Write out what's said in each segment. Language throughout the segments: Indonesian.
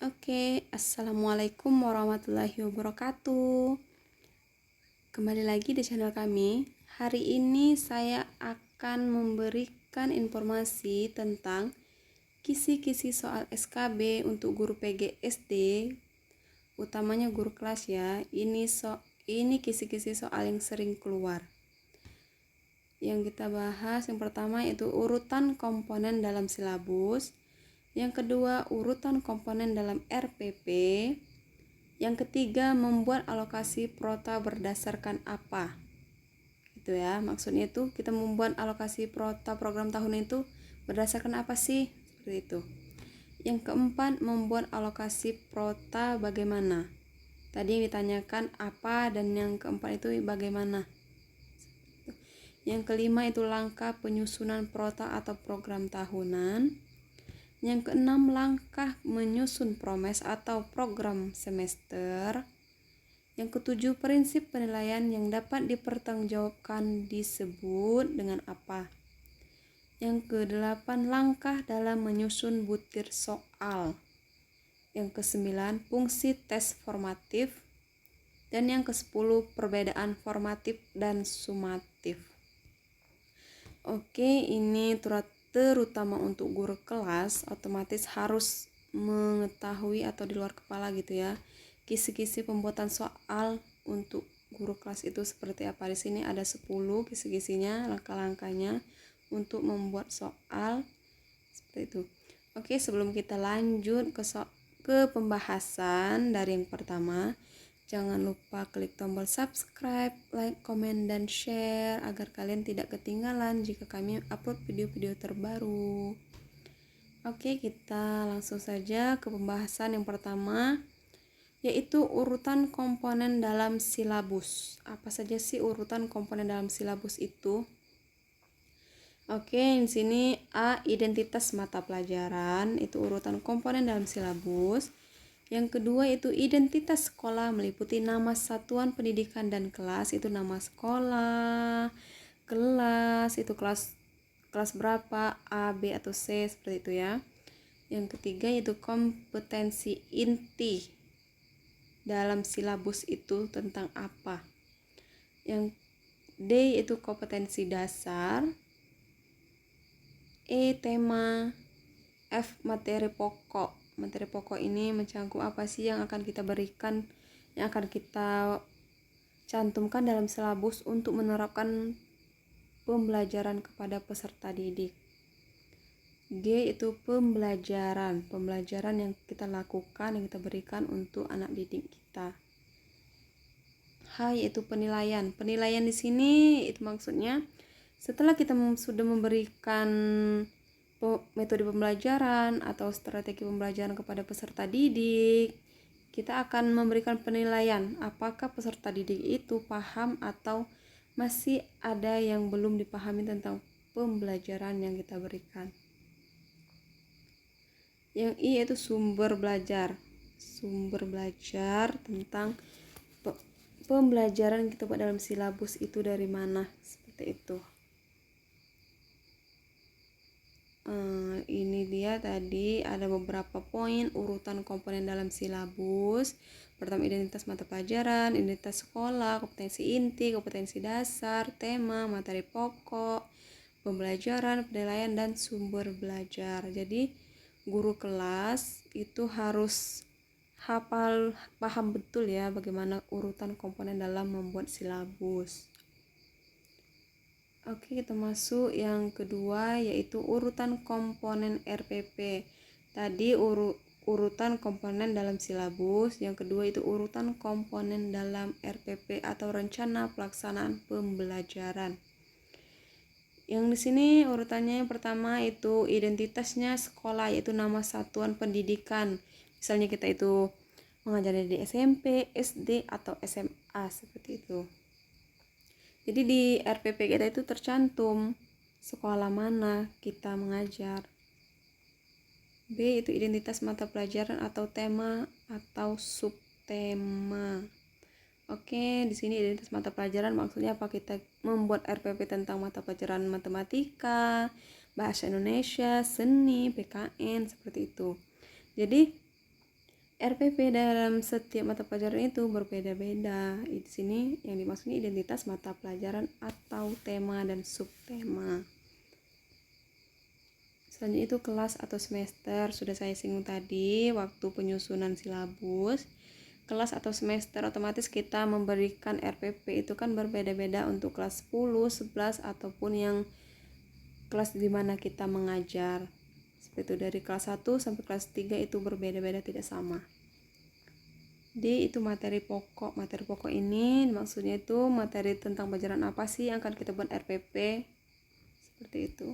Oke, assalamualaikum warahmatullahi wabarakatuh. Kembali lagi di channel kami. Hari ini saya akan memberikan informasi tentang kisi-kisi soal SKB untuk guru PG SD, utamanya guru kelas ya. Ini kisi-kisi soal yang sering keluar. Yang kita bahas yang pertama yaitu urutan komponen dalam silabus. Yang kedua, urutan komponen dalam RPP. Yang ketiga, membuat alokasi prota berdasarkan apa? Itu ya, maksudnya itu kita membuat alokasi prota program tahun itu berdasarkan apa sih? Seperti itu. Yang keempat, membuat alokasi prota bagaimana? Tadi yang ditanyakan apa, dan yang keempat itu bagaimana? Yang kelima itu langkah penyusunan prota atau program tahunan. Yang keenam, langkah menyusun promes atau program semester. Yang ketujuh, prinsip penilaian yang dapat dipertanggungjawabkan disebut dengan apa. Yang kedelapan, langkah dalam menyusun butir soal. Yang kesembilan, fungsi tes formatif. Dan yang kesepuluh, perbedaan formatif dan sumatif. Oke, ini terutama untuk guru kelas, otomatis harus mengetahui atau di luar kepala gitu ya, kisi-kisi pembuatan soal untuk guru kelas itu seperti apa. Di sini ada 10 kisi-kisinya, langkah-langkahnya untuk membuat soal seperti itu. Oke, sebelum kita lanjut ke pembahasan dari yang pertama, jangan lupa klik tombol subscribe, like, komen, dan share agar kalian tidak ketinggalan jika kami upload video-video terbaru. Oke, kita langsung saja ke pembahasan yang pertama, yaitu urutan komponen dalam silabus. Apa saja sih urutan komponen dalam silabus itu? Oke, di sini A, identitas mata pelajaran, itu urutan komponen dalam silabus. Yang kedua itu identitas sekolah, meliputi nama satuan pendidikan dan kelas, itu nama sekolah, kelas, itu kelas berapa, A, B, atau C, seperti itu ya. Yang ketiga itu kompetensi inti dalam silabus itu tentang apa. Yang D itu kompetensi dasar, E tema, F materi pokok. Materi pokok ini mencakup apa sih yang akan kita berikan, yang akan kita cantumkan dalam silabus untuk menerapkan pembelajaran kepada peserta didik. G itu pembelajaran yang kita lakukan, yang kita berikan untuk anak didik kita. H yaitu penilaian. Penilaian di sini itu maksudnya setelah kita sudah memberikan metode pembelajaran atau strategi pembelajaran kepada peserta didik, kita akan memberikan penilaian apakah peserta didik itu paham atau masih ada yang belum dipahami tentang pembelajaran yang kita berikan. Yang I yaitu sumber belajar tentang pembelajaran yang kita buat dalam silabus itu dari mana, seperti itu. Ini dia tadi ada beberapa poin urutan komponen dalam silabus. Pertama, identitas mata pelajaran, identitas sekolah, kompetensi inti, kompetensi dasar, tema, materi pokok, pembelajaran, penilaian, dan sumber belajar. Jadi guru kelas itu harus paham betul ya bagaimana urutan komponen dalam membuat silabus. Oke, kita masuk yang kedua, yaitu urutan komponen RPP. Tadi urutan komponen dalam silabus, yang kedua itu urutan komponen dalam RPP atau rencana pelaksanaan pembelajaran. Yang di sini urutannya yang pertama itu identitasnya sekolah, yaitu nama satuan pendidikan. Misalnya kita itu mengajarnya di SMP, SD, atau SMA, seperti itu. Jadi di RPP kita itu tercantum sekolah mana kita mengajar. B itu identitas mata pelajaran atau tema atau subtema. Oke, di sini identitas mata pelajaran maksudnya apa? Kita membuat RPP tentang mata pelajaran matematika, bahasa Indonesia, seni, PKN, seperti itu. Jadi RPP dalam setiap mata pelajaran itu berbeda-beda. Di sini yang dimaksudnya identitas mata pelajaran atau tema dan subtema. Selanjutnya itu kelas atau semester, sudah saya singgung tadi waktu penyusunan silabus. Kelas atau semester otomatis kita memberikan RPP itu kan berbeda-beda untuk kelas 10, 11 ataupun yang kelas di mana kita mengajar. Seperti itu, dari kelas 1 sampai kelas 3 itu berbeda-beda, tidak sama. D itu materi pokok. Materi pokok ini maksudnya itu materi tentang pelajaran apa sih yang akan kita buat RPP. Seperti itu.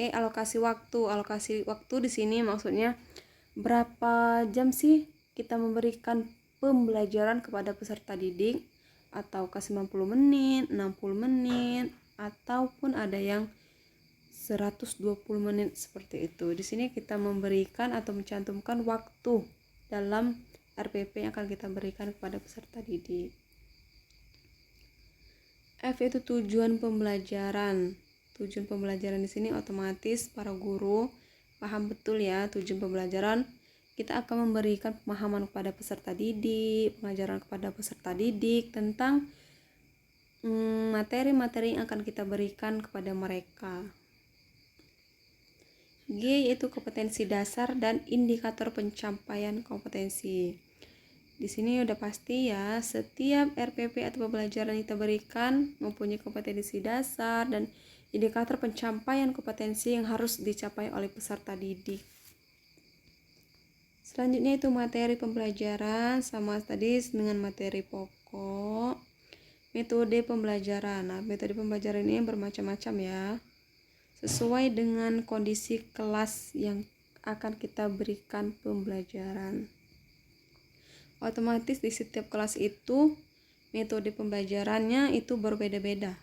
Alokasi waktu. Alokasi waktu di sini maksudnya berapa jam sih kita memberikan pembelajaran kepada peserta didik, atau ke 90 menit, 60 menit, ataupun ada yang 120 menit seperti itu. Di sini kita memberikan atau mencantumkan waktu dalam RPP yang akan kita berikan kepada peserta didik. F itu tujuan pembelajaran. Tujuan pembelajaran di sini otomatis para guru paham betul ya tujuan pembelajaran. Kita akan memberikan pemahaman kepada peserta didik, pengajaran kepada peserta didik tentang materi-materi yang akan kita berikan kepada mereka. G yaitu kompetensi dasar dan indikator pencapaian kompetensi. Di sini udah pasti ya, setiap RPP atau pembelajaran yang kita berikan mempunyai kompetensi dasar dan indikator pencapaian kompetensi yang harus dicapai oleh peserta didik. Selanjutnya itu materi pembelajaran, sama tadi dengan materi pokok. Metode pembelajaran. Nah, metode pembelajaran ini bermacam-macam ya, sesuai dengan kondisi kelas yang akan kita berikan pembelajaran. Otomatis di setiap kelas itu metode pembelajarannya itu berbeda-beda,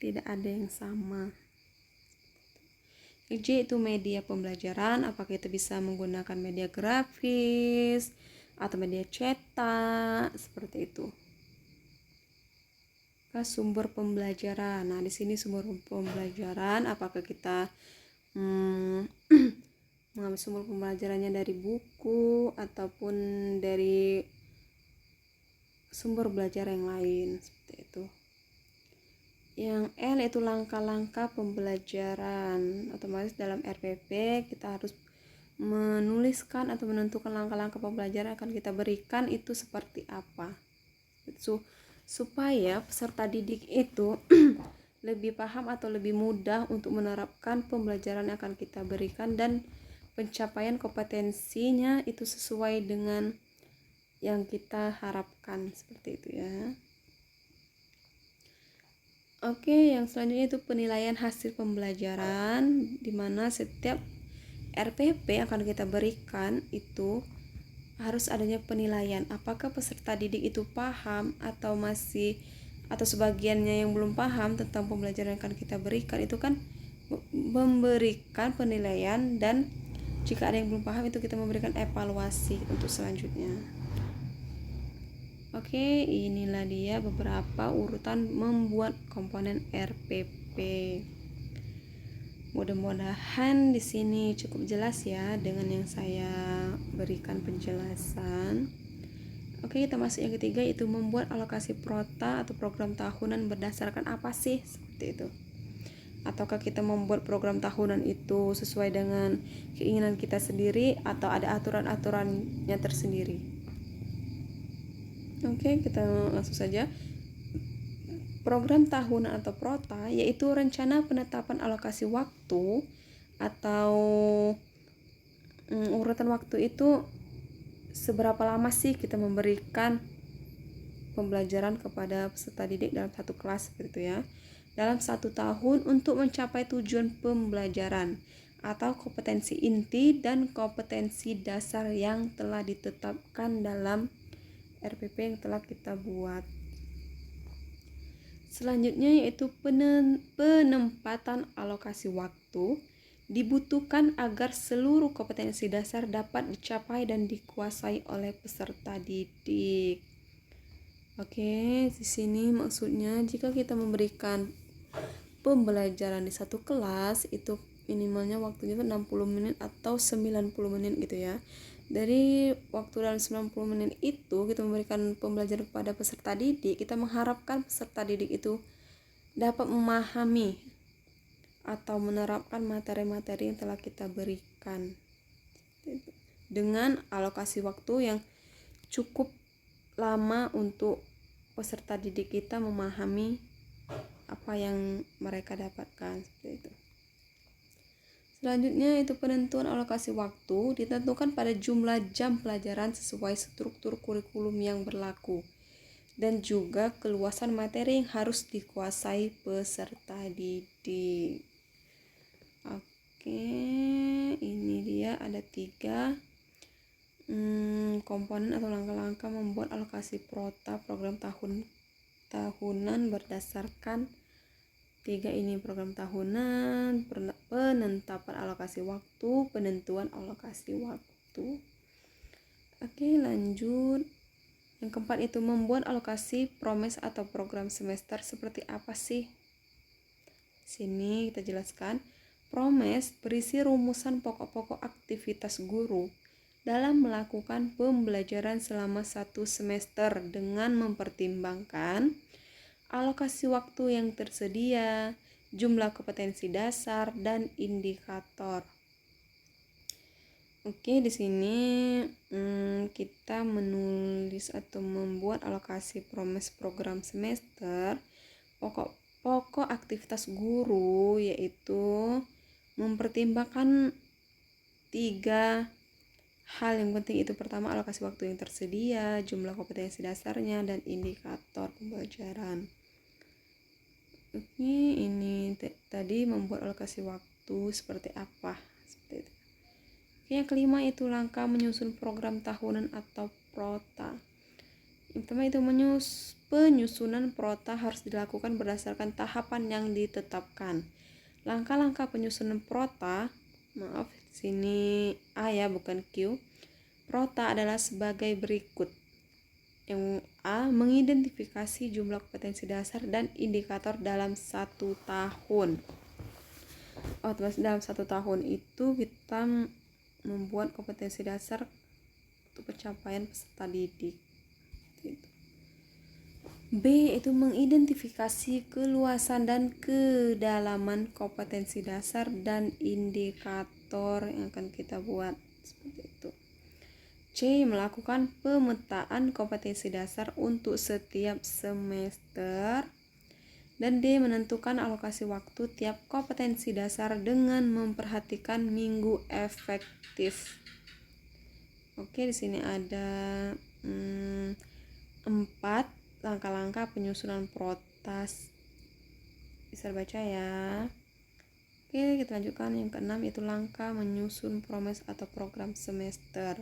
tidak ada yang sama. J itu media pembelajaran, apakah kita bisa menggunakan media grafis atau media cetak, seperti itu. Sumber pembelajaran. Nah, di sini sumber pembelajaran apakah kita mengambil sumber pembelajarannya dari buku ataupun dari sumber belajar yang lain, seperti itu. Yang L itu langkah-langkah pembelajaran. Otomatis dalam RPP kita harus menuliskan atau menentukan langkah-langkah pembelajaran akan kita berikan itu seperti apa, supaya peserta didik itu lebih paham atau lebih mudah untuk menerapkan pembelajaran yang akan kita berikan dan pencapaian kompetensinya itu sesuai dengan yang kita harapkan, seperti itu ya. Oke, yang selanjutnya itu penilaian hasil pembelajaran, di mana setiap RPP yang akan kita berikan itu harus adanya penilaian apakah peserta didik itu paham atau masih atau sebagiannya yang belum paham tentang pembelajaran yang akan kita berikan. Itu kan memberikan penilaian, dan jika ada yang belum paham itu kita memberikan evaluasi untuk selanjutnya. Oke, inilah dia beberapa urutan membuat komponen RPP. Mudah-mudahan di sini cukup jelas ya dengan yang saya berikan penjelasan. Oke, kita masuk yang ketiga, itu membuat alokasi prota atau program tahunan berdasarkan apa sih, seperti itu. Ataukah kita membuat program tahunan itu sesuai dengan keinginan kita sendiri atau ada aturan-aturannya tersendiri. Oke, kita langsung saja. Program tahunan atau prota yaitu rencana penetapan alokasi waktu atau urutan waktu itu seberapa lama sih kita memberikan pembelajaran kepada peserta didik dalam satu kelas, gitu ya, dalam 1 tahun untuk mencapai tujuan pembelajaran atau kompetensi inti dan kompetensi dasar yang telah ditetapkan dalam RPP yang telah kita buat. Selanjutnya yaitu penempatan alokasi waktu dibutuhkan agar seluruh kompetensi dasar dapat dicapai dan dikuasai oleh peserta didik. Oke, di sini maksudnya jika kita memberikan pembelajaran di satu kelas itu minimalnya waktunya itu 60 menit atau 90 menit gitu ya. Dari waktu dalam 90 menit itu kita memberikan pembelajaran kepada peserta didik, kita mengharapkan peserta didik itu dapat memahami atau menerapkan materi-materi yang telah kita berikan dengan alokasi waktu yang cukup lama untuk peserta didik kita memahami apa yang mereka dapatkan, seperti itu. Selanjutnya itu penentuan alokasi waktu ditentukan pada jumlah jam pelajaran sesuai struktur kurikulum yang berlaku dan juga keluasan materi yang harus dikuasai peserta didik. Oke, ini dia ada 3 komponen atau langkah-langkah membuat alokasi prota program tahunan berdasarkan 3 ini: program tahunan, penetapan alokasi waktu, penentuan alokasi waktu. Oke, lanjut. Yang keempat itu membuat alokasi promes atau program semester seperti apa sih? Sini kita jelaskan. Promes berisi rumusan pokok-pokok aktivitas guru dalam melakukan pembelajaran selama 1 semester dengan mempertimbangkan alokasi waktu yang tersedia, jumlah kompetensi dasar, dan indikator. Oke, di sini kita menulis atau membuat alokasi promes program semester. Pokok aktivitas guru yaitu mempertimbangkan 3 hal yang penting. Itu pertama, alokasi waktu yang tersedia, jumlah kompetensi dasarnya, dan indikator pembelajaran. Oke, ini tadi membuat alokasi waktu seperti apa, seperti itu. Oke, yang kelima itu langkah menyusun program tahunan atau prota. Yang pertama itu penyusunan prota harus dilakukan berdasarkan tahapan yang ditetapkan. Langkah-langkah penyusunan prota, sini A ya, bukan Q. Prota adalah sebagai berikut. Yang A, mengidentifikasi jumlah kompetensi dasar dan indikator dalam 1 tahun. Dalam 1 tahun itu kita membuat kompetensi dasar untuk pencapaian peserta didik. B, itu mengidentifikasi keluasan dan kedalaman kompetensi dasar dan indikator yang akan kita buat, seperti itu. C, melakukan pemetaan kompetensi dasar untuk setiap semester. Dan D, menentukan alokasi waktu tiap kompetensi dasar dengan memperhatikan minggu efektif. Oke, di sini ada 4 langkah-langkah penyusunan protas. Bisa baca ya. Oke, kita lanjutkan yang keenam, yaitu langkah menyusun promes atau program semester.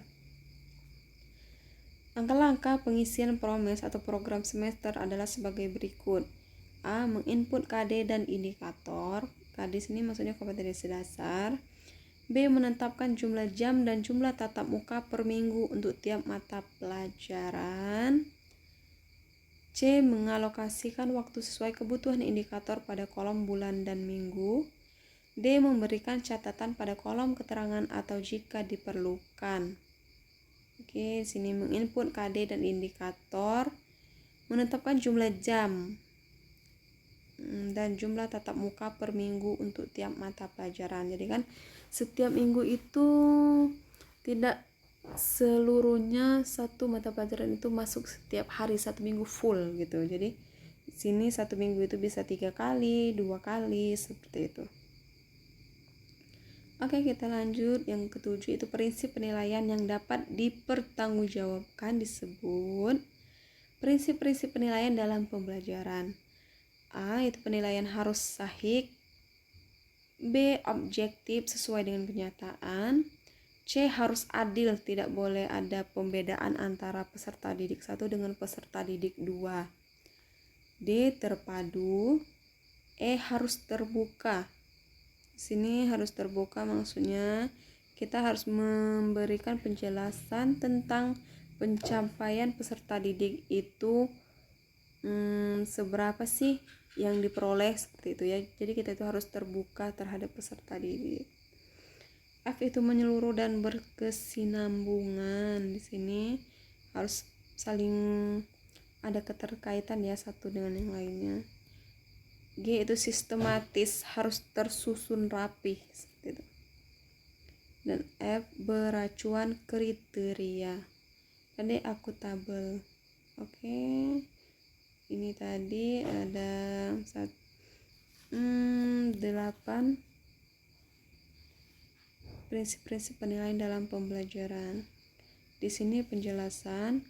Langkah-langkah pengisian promes atau program semester adalah sebagai berikut. A, menginput KD dan indikator. KD sini maksudnya kompetensi dasar. B, menetapkan jumlah jam dan jumlah tatap muka per minggu untuk tiap mata pelajaran. C, mengalokasikan waktu sesuai kebutuhan indikator pada kolom bulan dan minggu. D, memberikan catatan pada kolom keterangan atau jika diperlukan. Oke, sini menginput KD dan indikator, menetapkan jumlah jam dan jumlah tatap muka per minggu untuk tiap mata pelajaran. Jadi kan setiap minggu itu tidak seluruhnya satu mata pelajaran itu masuk setiap hari 1 minggu full gitu. Jadi sini 1 minggu itu bisa 3 kali, 2 kali, seperti itu. Oke, kita lanjut. Yang ketujuh itu prinsip penilaian yang dapat dipertanggungjawabkan disebut prinsip-prinsip penilaian dalam pembelajaran. A, itu penilaian harus sahih. B, objektif sesuai dengan kenyataan. C, harus adil, tidak boleh ada pembedaan antara peserta didik 1 dengan peserta didik 2. D, terpadu. E, harus terbuka. Sini harus terbuka maksudnya kita harus memberikan penjelasan tentang pencapaian peserta didik itu seberapa sih yang diperoleh, seperti itu ya. Jadi kita itu harus terbuka terhadap peserta didik. F itu menyeluruh dan berkesinambungan. Di sini harus saling ada keterkaitan ya satu dengan yang lainnya. G itu sistematis, harus tersusun rapi seperti itu. Dan F beracuan kriteria. Dan D akuntabel. Oke. Ini tadi ada 8 prinsip-prinsip penilaian dalam pembelajaran. Di sini penjelasan.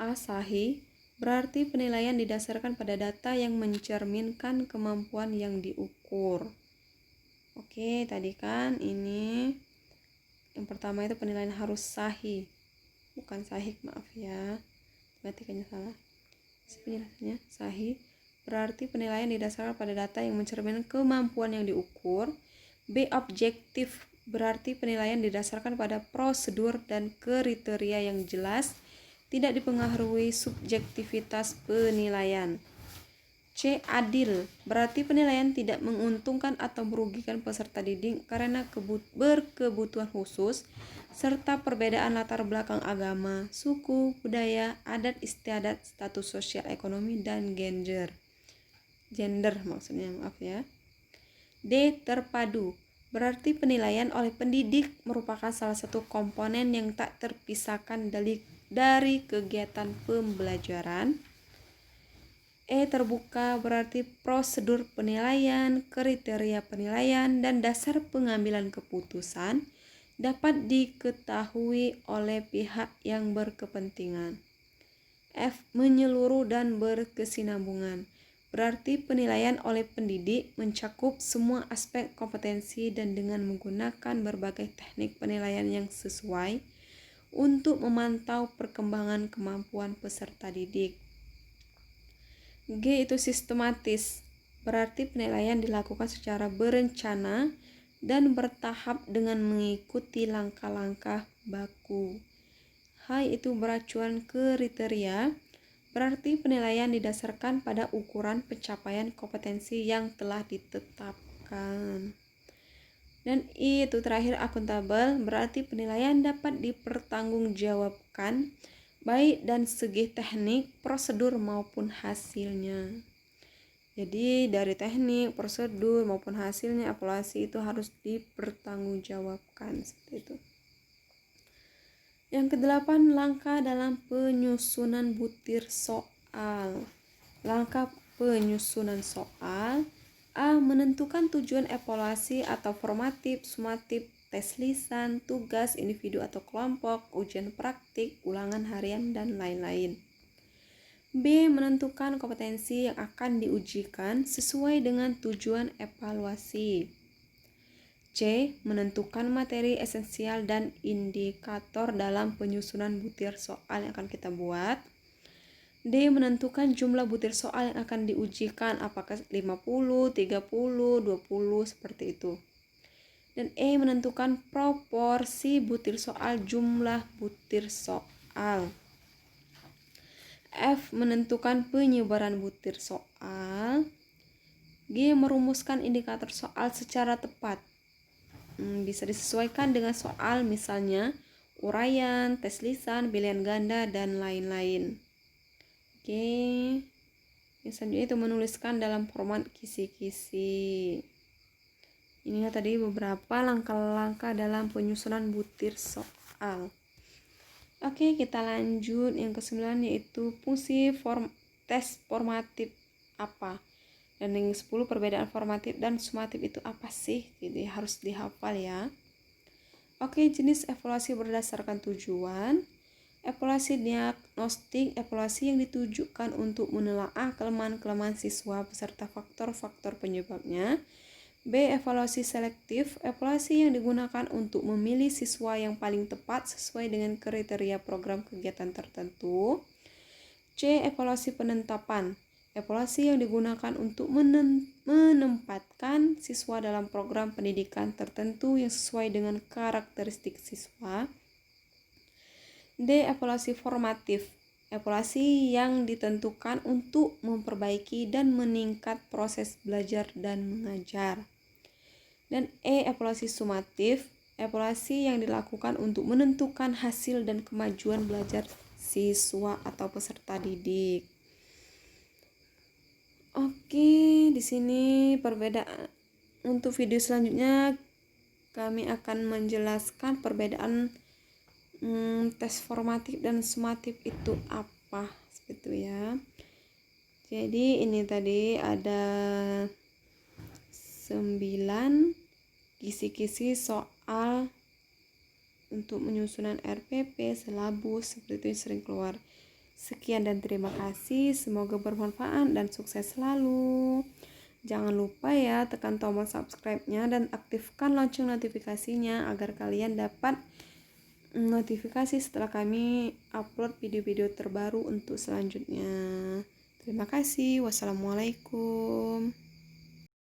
A. Sahih berarti penilaian didasarkan pada data yang mencerminkan kemampuan yang diukur. Oke, tadi kan ini yang pertama itu penilaian harus sahih, bukan sahih, maaf ya, ketikannya salah. Penjelasannya sahih berarti penilaian didasarkan pada data yang mencerminkan kemampuan yang diukur. B. Objektif berarti penilaian didasarkan pada prosedur dan kriteria yang jelas, tidak dipengaruhi subjektivitas penilaian. C. Adil berarti penilaian tidak menguntungkan atau merugikan peserta didik karena berkebutuhan khusus serta perbedaan latar belakang agama, suku, budaya, adat istiadat, status sosial ekonomi, dan gender maksudnya, maaf ya. D. Terpadu berarti penilaian oleh pendidik merupakan salah satu komponen yang tak terpisahkan dari kegiatan pembelajaran. E. Terbuka berarti prosedur penilaian, kriteria penilaian, dan dasar pengambilan keputusan dapat diketahui oleh pihak yang berkepentingan. F. Menyeluruh dan berkesinambungan berarti penilaian oleh pendidik mencakup semua aspek kompetensi dan dengan menggunakan berbagai teknik penilaian yang sesuai untuk memantau perkembangan kemampuan peserta didik. G. Itu sistematis berarti penilaian dilakukan secara berencana dan bertahap dengan mengikuti langkah-langkah baku. H. Itu beracuan kriteria berarti penilaian didasarkan pada ukuran pencapaian kompetensi yang telah ditetapkan. Dan I itu terakhir akuntabel berarti penilaian dapat dipertanggungjawabkan baik dan segi teknik, prosedur maupun hasilnya. Jadi dari teknik, prosedur maupun hasilnya evaluasi itu harus dipertanggungjawabkan seperti itu. Yang kedelapan, langkah dalam penyusunan butir soal. Langkah penyusunan soal. A. Menentukan tujuan evaluasi atau formatif, sumatif, tes lisan, tugas individu atau kelompok, ujian praktik, ulangan harian, dan lain-lain. B. Menentukan kompetensi yang akan diujikan sesuai dengan tujuan evaluasi. C. Menentukan materi esensial dan indikator dalam penyusunan butir soal yang akan kita buat. D. Menentukan jumlah butir soal yang akan diujikan, apakah 50, 30, 20, seperti itu. Dan E. Menentukan proporsi butir soal jumlah butir soal. F. Menentukan penyebaran butir soal. G. Merumuskan indikator soal secara tepat. Bisa disesuaikan dengan soal, misalnya uraian, tes lisan, pilihan ganda, dan lain-lain. Oke, yang selanjutnya itu menuliskan dalam format kisi-kisi. Inilah tadi beberapa langkah-langkah dalam penyusunan butir soal. Oke, kita lanjut yang ke-9 yaitu fungsi tes formatif apa. Dan yang 10 perbedaan formatif dan sumatif itu apa sih? Jadi harus dihafal ya. Oke, jenis evaluasi berdasarkan tujuan. Evaluasi diagnostik, evaluasi yang ditujukan untuk menelaah kelemahan-kelemahan siswa beserta faktor-faktor penyebabnya. B. Evaluasi selektif, evaluasi yang digunakan untuk memilih siswa yang paling tepat sesuai dengan kriteria program kegiatan tertentu. C. Evaluasi penentapan, evaluasi yang digunakan untuk menempatkan siswa dalam program pendidikan tertentu yang sesuai dengan karakteristik siswa. D. Evaluasi formatif, evaluasi yang ditentukan untuk memperbaiki dan meningkat proses belajar dan mengajar. Dan E, evaluasi sumatif, evaluasi yang dilakukan untuk menentukan hasil dan kemajuan belajar siswa atau peserta didik. Oke, di sini perbedaan. Untuk video selanjutnya kami akan menjelaskan perbedaan tes formatif dan sumatif itu apa, seperti itu ya. Jadi ini tadi ada 9 kisi-kisi soal untuk penyusunan RPP, silabus, seperti itu yang sering keluar. Sekian dan terima kasih, semoga bermanfaat dan sukses selalu. Jangan lupa ya tekan tombol subscribe-nya dan aktifkan lonceng notifikasinya agar kalian dapat notifikasi setelah kami upload video-video terbaru untuk selanjutnya. Terima kasih. Wassalamualaikum.